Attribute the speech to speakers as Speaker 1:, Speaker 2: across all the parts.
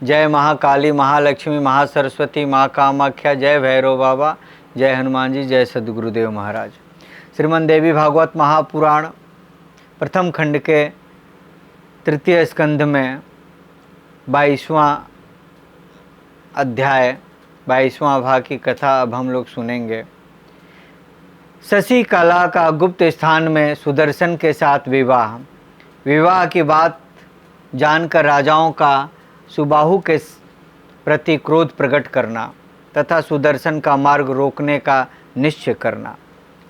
Speaker 1: जय महाकाली, महालक्ष्मी, महासरस्वती, माँ कामाख्या, जय भैरव बाबा, जय हनुमान जी, जय सद्गुरुदेव महाराज। श्रीमद् देवी भागवत महापुराण प्रथम खंड के तृतीय स्कंध में 22वां अध्याय 22वां भाग की कथा अब हम लोग सुनेंगे। शशि कला का गुप्त स्थान में सुदर्शन के साथ विवाह की बात जानकर राजाओं का सुबाहु के प्रति क्रोध प्रकट करना तथा सुदर्शन का मार्ग रोकने का निश्चय करना।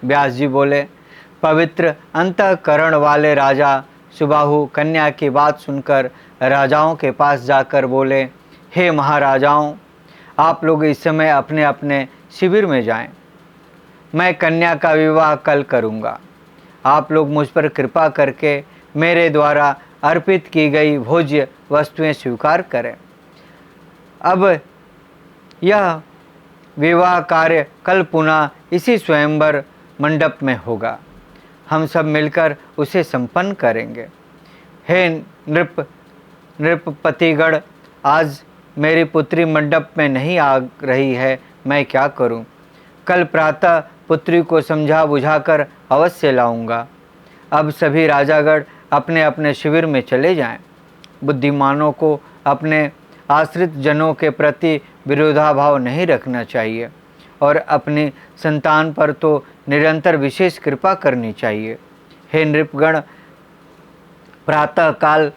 Speaker 1: व्यास जी बोले, पवित्र अंतःकरण वाले राजा सुबाहु कन्या की बात सुनकर राजाओं के पास जाकर बोले, हे महाराजाओं, आप लोग इस समय अपने अपने शिविर में जाएं। मैं कन्या का विवाह कल करूँगा। आप लोग मुझ पर कृपा करके मेरे द्वारा अर्पित की गई भोज्य वस्तुएं स्वीकार करें। अब यह विवाह कार्य कल पुनः इसी स्वयंवर मंडप में होगा। हम सब मिलकर उसे संपन्न करेंगे। हे नृपपतिगण, आज मेरी पुत्री मंडप में नहीं आ रही है, मैं क्या करूं? कल प्रातः पुत्री को समझा बुझाकर अवश्य लाऊंगा। अब सभी राजागण अपने अपने शिविर में चले जाएं। बुद्धिमानों को अपने आश्रित जनों के प्रति विरोधाभाव नहीं रखना चाहिए और अपनी संतान पर तो निरंतर विशेष कृपा करनी चाहिए। हे नृपगण, प्रातःकाल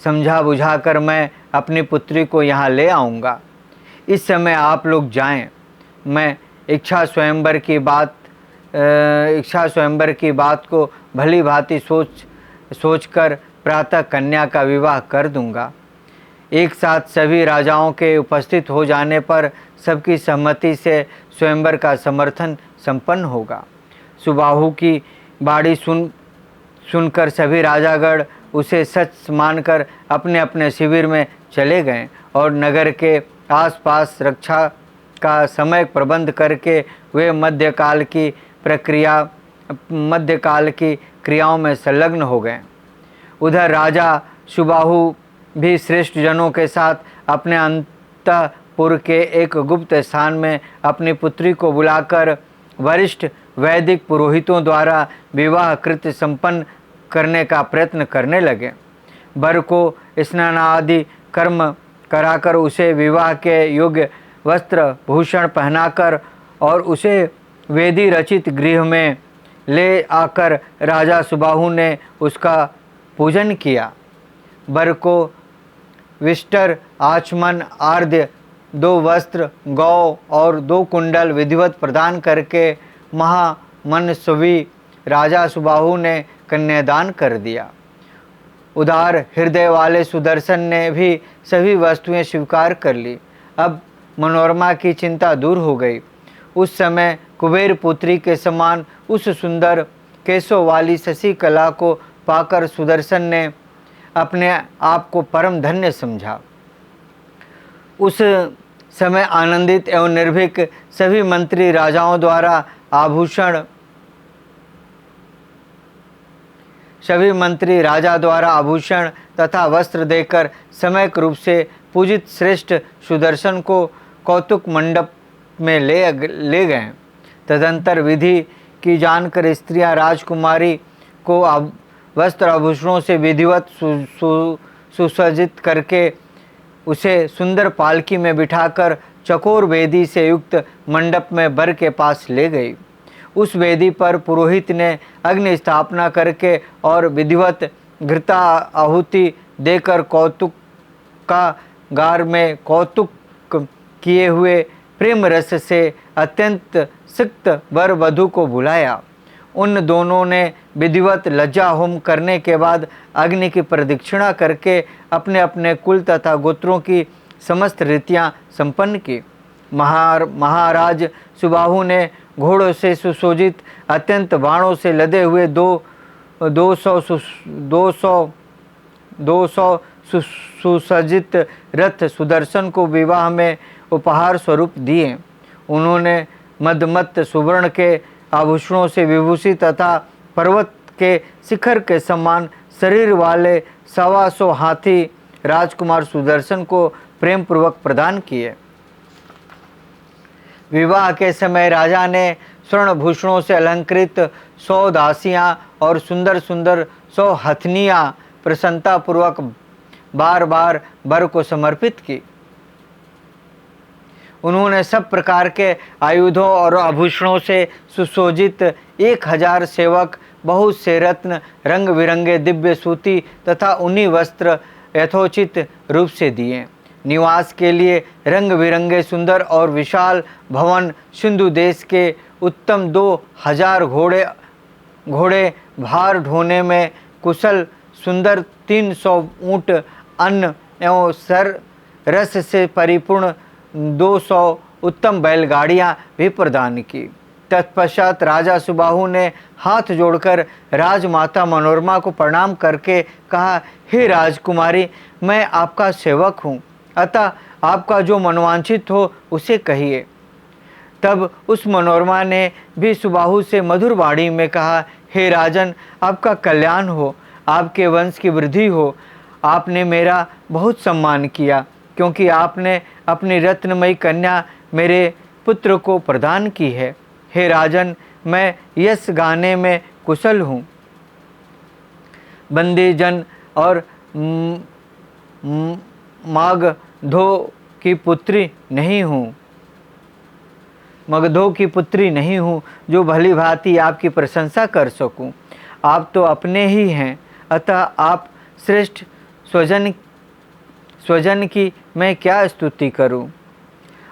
Speaker 1: समझा बुझाकर मैं अपनी पुत्री को यहाँ ले आऊँगा। इस समय आप लोग जाएं। मैं इच्छा स्वयंवर की बात को भली भांति सोचकर प्रातः कन्या का विवाह कर दूंगा। एक साथ सभी राजाओं के उपस्थित हो जाने पर सबकी सहमति से स्वयंवर का समर्थन संपन्न होगा। सुबाहु की बाणी सुनकर सभी राजागण उसे सच मानकर अपने अपने शिविर में चले गए और नगर के आसपास रक्षा का समय प्रबंध करके वे मध्यकाल की क्रियाओं में संलग्न हो गए। उधर राजा सुबाहु भी श्रेष्ठ जनों के साथ अपने अंतःपुर के एक गुप्त स्थान में अपनी पुत्री को बुलाकर वरिष्ठ वैदिक पुरोहितों द्वारा विवाह कृत्य संपन्न करने का प्रयत्न करने लगे। वर को स्नान आदि कर्म कराकर उसे विवाह के योग्य वस्त्र भूषण पहनाकर और उसे वेदी रचित गृह में ले आकर राजा सुबाहु ने उसका पूजन किया। वर को विष्टर, आचमन, आर्द्य, 2 वस्त्र, गौ और 2 कुंडल विधिवत प्रदान करके महामनस्वी राजा सुबाहु ने कन्यादान कर दिया। उदार हृदय वाले सुदर्शन ने भी सभी वस्तुएं स्वीकार कर ली। अब मनोरमा की चिंता दूर हो गई। उस समय कुबेर पुत्री के समान उस सुंदर केशों वाली शशि कला को पाकर सुदर्शन ने अपने आप को परम धन्य समझा। उस समय आनंदित एवं निर्भीक सभी मंत्री राजाओं द्वारा आभूषण तथा वस्त्र देकर समयक रूप से पूजित श्रेष्ठ सुदर्शन को कौतुक मंडप में ले गए। तदंतर विधि की जानकर स्त्रियां राजकुमारी को वस्त्र आभूषणों से विधिवत सुसज्जित करके उसे सुंदर पालकी में बिठाकर चकोर वेदी से युक्त मंडप में वर के पास ले गई। उस वेदी पर पुरोहित ने अग्नि स्थापना करके और विधिवत घृता आहुति देकर कौतुकागार में कौतुक किए हुए प्रेम रस से अत्यंत सिक्त वर वधू को बुलाया। उन दोनों ने विधिवत लज्जा होम करने के बाद अग्नि की प्रदक्षिणा करके अपने अपने कुल तथा गोत्रों की समस्त रीतियां संपन्न की। महाराज सुबाहु ने घोड़ों से सुशोभित अत्यंत बाणों से लदे हुए 200 सुसज्जित रथ सुदर्शन को विवाह में उपहार स्वरूप दिए। उन्होंने मदमत्त सुवर्ण के आभूषणों से विभूषित तथा पर्वत के शिखर के समान शरीर वाले 125 हाथी राजकुमार सुदर्शन को प्रेम पूर्वक प्रदान किए। विवाह के समय राजा ने स्वर्ण भूषणों से अलंकृत 100 दासियां और सुंदर सुंदर 100 हथनियां प्रसन्नता पूर्वक बार बार वर को समर्पित की। उन्होंने सब प्रकार के आयुधों और आभूषणों से सुशोभित 1000 सेवक, बहुत से रत्न, रंग बिरंगे दिव्य सूती तथा ऊनी वस्त्र यथोचित रूप से दिए। निवास के लिए रंग बिरंगे सुंदर और विशाल भवन, सिंधु देश के उत्तम 2000 घोड़े, भार ढोने में कुशल सुंदर 300 ऊँट, अन्न एवं सर रस से परिपूर्ण 200 उत्तम बैलगाड़ियां भी प्रदान की। तत्पश्चात राजा सुबाहु ने हाथ जोड़कर राजमाता मनोरमा को प्रणाम करके कहा, हे राजकुमारी, मैं आपका सेवक हूँ, अतः आपका जो मनोवांछित हो उसे कहिए। तब उस मनोरमा ने भी सुबाहु से मधुर वाणी में कहा, हे राजन, आपका कल्याण हो, आपके वंश की वृद्धि हो। आपने मेरा बहुत सम्मान किया, क्योंकि आपने अपनी रत्नमयी कन्या मेरे पुत्र को प्रदान की है। हे राजन, मैं यश गाने में कुशल हूँ, बंदी जन और मगधों की पुत्री नहीं हूँ, जो भली भांति आपकी प्रशंसा कर सकूं। आप तो अपने ही हैं, अतः आप श्रेष्ठ स्वजन की मैं क्या स्तुति करूं।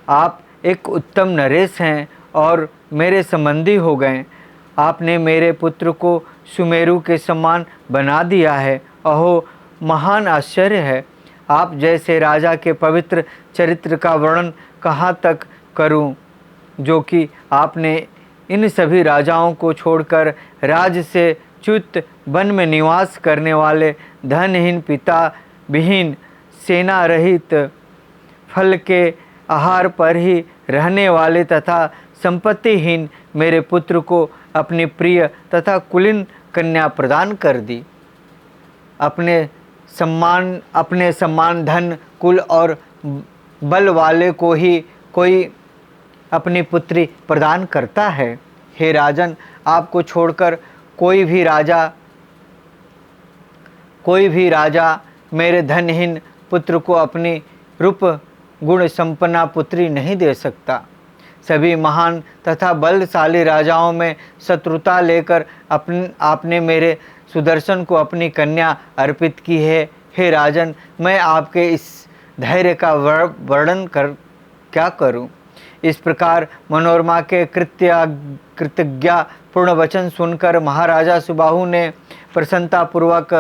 Speaker 1: आप एक उत्तम नरेश हैं और मेरे संबंधी हो गए। आपने मेरे पुत्र को सुमेरु के समान बना दिया है। अहो, महान आश्चर्य है। आप जैसे राजा के पवित्र चरित्र का वर्णन कहाँ तक करूं, जो कि आपने इन सभी राजाओं को छोड़कर राज्य से च्युत वन में निवास करने वाले, धनहीन, पिता विहीन, सेना रहित, फल के आहार पर ही रहने वाले तथा संपत्तिहीन मेरे पुत्र को अपनी प्रिय तथा कुलीन कन्या प्रदान कर दी। अपने सम्मान, धन, कुल और बल वाले को ही कोई अपनी पुत्री प्रदान करता है। हे राजन, आपको छोड़कर कोई भी राजा मेरे धनहीन पुत्र को अपनी रूप गुण संपन्ना पुत्री नहीं दे सकता। सभी महान तथा बलशाली राजाओं में शत्रुता लेकर आपने मेरे सुदर्शन को अपनी कन्या अर्पित की है। हे राजन, मैं आपके इस धैर्य का वर्णन क्या करूं। इस प्रकार मनोरमा के कृतज्ञता पूर्ण वचन सुनकर महाराजा सुबाहु ने प्रसन्नतापूर्वक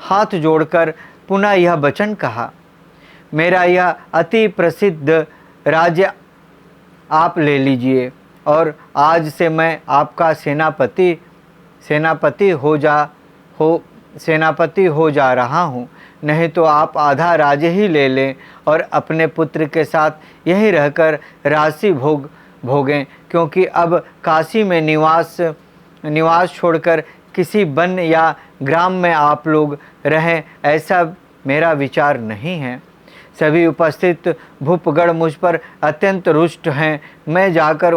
Speaker 1: हाथ जोड़कर पुनः यह वचन कहा, मेरा यह अति प्रसिद्ध राज्य आप ले लीजिए और आज से मैं आपका सेनापति हो जा रहा हूँ। नहीं तो आप आधा राज्य ही ले लें और अपने पुत्र के साथ यहीं रहकर राशि भोगें, क्योंकि अब काशी में निवास छोड़कर किसी वन या ग्राम में आप लोग रहें, ऐसा मेरा विचार नहीं है। सभी उपस्थित भूपगण मुझ पर अत्यंत रुष्ट हैं। मैं जाकर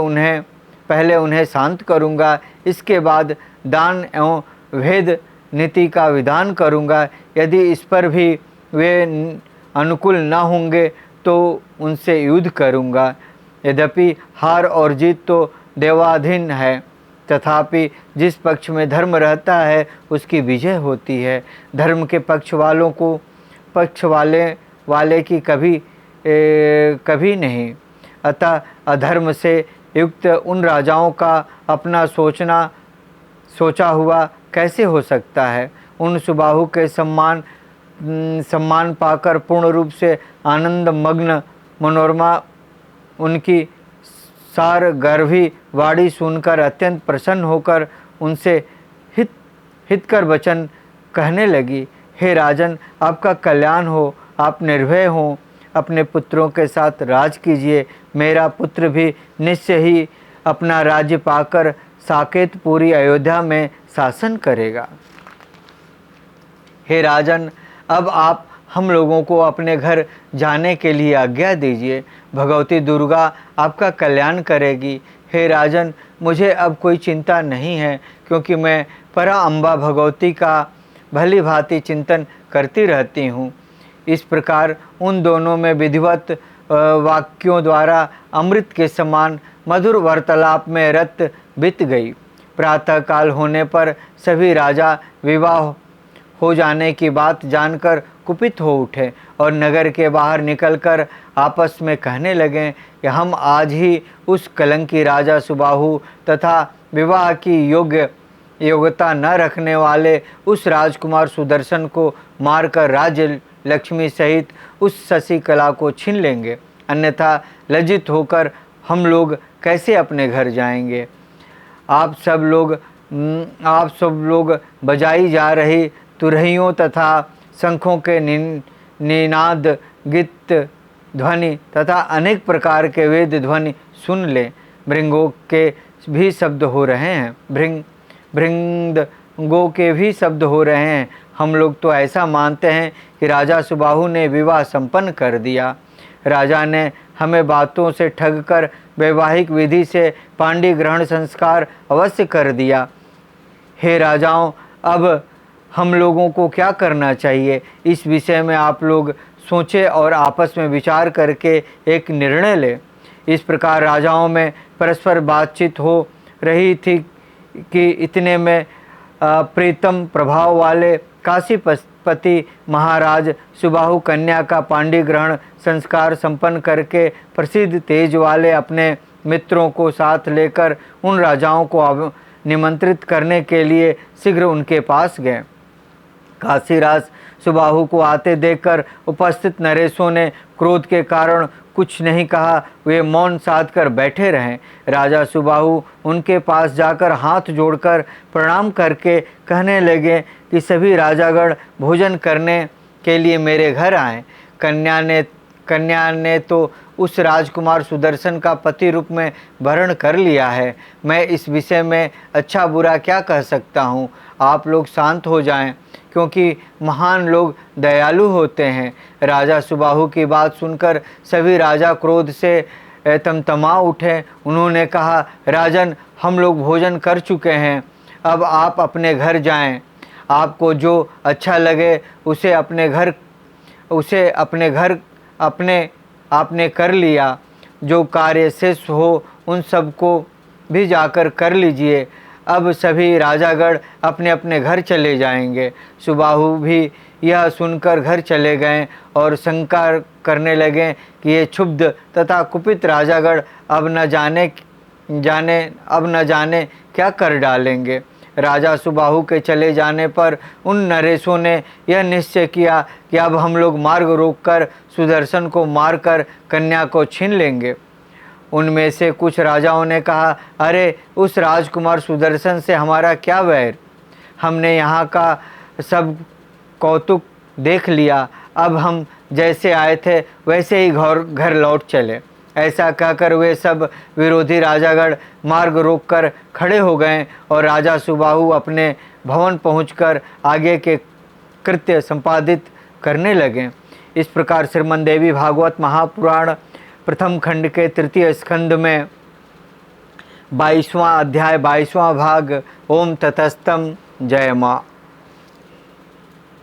Speaker 1: पहले उन्हें शांत करूंगा, इसके बाद दान एवं भेद नीति का विधान करूंगा। यदि इस पर भी वे अनुकूल न होंगे तो उनसे युद्ध करूंगा। यद्यपि हार और जीत तो देवाधीन है, तथापि जिस पक्ष में धर्म रहता है उसकी विजय होती है। धर्म के पक्ष वाले की कभी नहीं। अतः अधर्म से युक्त उन राजाओं का अपना सोचा हुआ कैसे हो सकता है। उन सुबाहु के सम्मान पाकर पूर्ण रूप से आनंद मग्न मनोरमा उनकी सारगर्भी वाणी सुनकर अत्यंत प्रसन्न होकर उनसे हितकर वचन कहने लगी। हे राजन, आपका कल्याण हो, आप निर्भय हों, अपने पुत्रों के साथ राज कीजिए। मेरा पुत्र भी निश्चय ही अपना राज्य पाकर साकेत पूरी अयोध्या में शासन करेगा। हे राजन, अब आप हम लोगों को अपने घर जाने के लिए आज्ञा दीजिए। भगवती दुर्गा आपका कल्याण करेगी। हे राजन, मुझे अब कोई चिंता नहीं है, क्योंकि मैं परा अम्बा भगवती का भली भांति चिंतन करती रहती हूँ। इस प्रकार उन दोनों में विधिवत वाक्यों द्वारा अमृत के समान मधुर वार्तालाप में रत बीत गई। प्रातःकाल होने पर सभी राजा विवाह हो जाने की बात जानकर कुपित हो उठे और नगर के बाहर निकलकर आपस में कहने लगे कि हम आज ही उस कलंकी राजा सुबाहु तथा विवाह की योग्यता न रखने वाले उस राजकुमार सुदर्शन को मारकर राज्य लक्ष्मी सहित उस शशिकला को छीन लेंगे, अन्यथा लज्जित होकर हम लोग कैसे अपने घर जाएंगे। आप सब लोग बजाई जा रही तुरहियों तथा शंखों के निनाद, गीत ध्वनि तथा अनेक प्रकार के वेद ध्वनि सुन ले। भृंगों के भी शब्द हो रहे हैं, भृंगों के भी शब्द हो रहे हैं। हम लोग तो ऐसा मानते हैं कि राजा सुबाहु ने विवाह संपन्न कर दिया। राजा ने हमें बातों से ठग कर वैवाहिक विधि से पांडी ग्रहण संस्कार अवश्य कर दिया। हे राजाओं, अब हम लोगों को क्या करना चाहिए, इस विषय में आप लोग सोचें और आपस में विचार करके एक निर्णय लें। इस प्रकार राजाओं में परस्पर बातचीत हो रही थी कि इतने में प्रीतम प्रभाव वाले काशीपति महाराज सुबाहु कन्या का पांडी ग्रहण संस्कार संपन्न करके प्रसिद्ध तेज वाले अपने मित्रों को साथ लेकर उन राजाओं को निमंत्रित करने के लिए शीघ्र उनके पास गए। काशीराज सुबाहु को आते देखकर उपस्थित नरेशों ने क्रोध के कारण कुछ नहीं कहा, वे मौन साध कर बैठे रहे। राजा सुबाहु उनके पास जाकर हाथ जोड़कर प्रणाम करके कहने लगे कि सभी राजागण भोजन करने के लिए मेरे घर आए। कन्या ने तो उस राजकुमार सुदर्शन का पति रूप में वर्ण कर लिया है। मैं इस विषय में अच्छा बुरा क्या कह सकता हूँ। आप लोग शांत हो जाएं, क्योंकि महान लोग दयालु होते हैं। राजा सुबाहु की बात सुनकर सभी राजा क्रोध से तमतमा उठे। उन्होंने कहा, राजन, हम लोग भोजन कर चुके हैं, अब आप अपने घर जाएं। आपको जो अच्छा लगे उसे अपने घर आपने कर लिया। जो कार्य शेष हो उन सब को भी जाकर कर लीजिए। अब सभी राजागण अपने अपने घर चले जाएंगे। सुबाहु भी यह सुनकर घर चले गए और शंका करने लगे कि ये क्षुब्ध तथा कुपित राजागण अब न जाने क्या कर डालेंगे। राजा सुबाहु के चले जाने पर उन नरेशों ने यह निश्चय किया कि अब हम लोग मार्ग रोककर सुदर्शन को मारकर कन्या को छीन लेंगे। उनमें से कुछ राजाओं ने कहा, अरे, उस राजकुमार सुदर्शन से हमारा क्या वैर, हमने यहाँ का सब कौतुक देख लिया, अब हम जैसे आए थे वैसे ही घर लौट चले। ऐसा कहकर वे सब विरोधी राजागण मार्ग रोककर खड़े हो गए और राजा सुबाहु अपने भवन पहुंचकर आगे के कृत्य संपादित करने लगे। इस प्रकार श्रीमद् देवी भागवत महापुराण प्रथम खंड के तृतीय स्कंद में 22वां अध्याय 22वां भाग। ओम ततस्तम। जय माँ।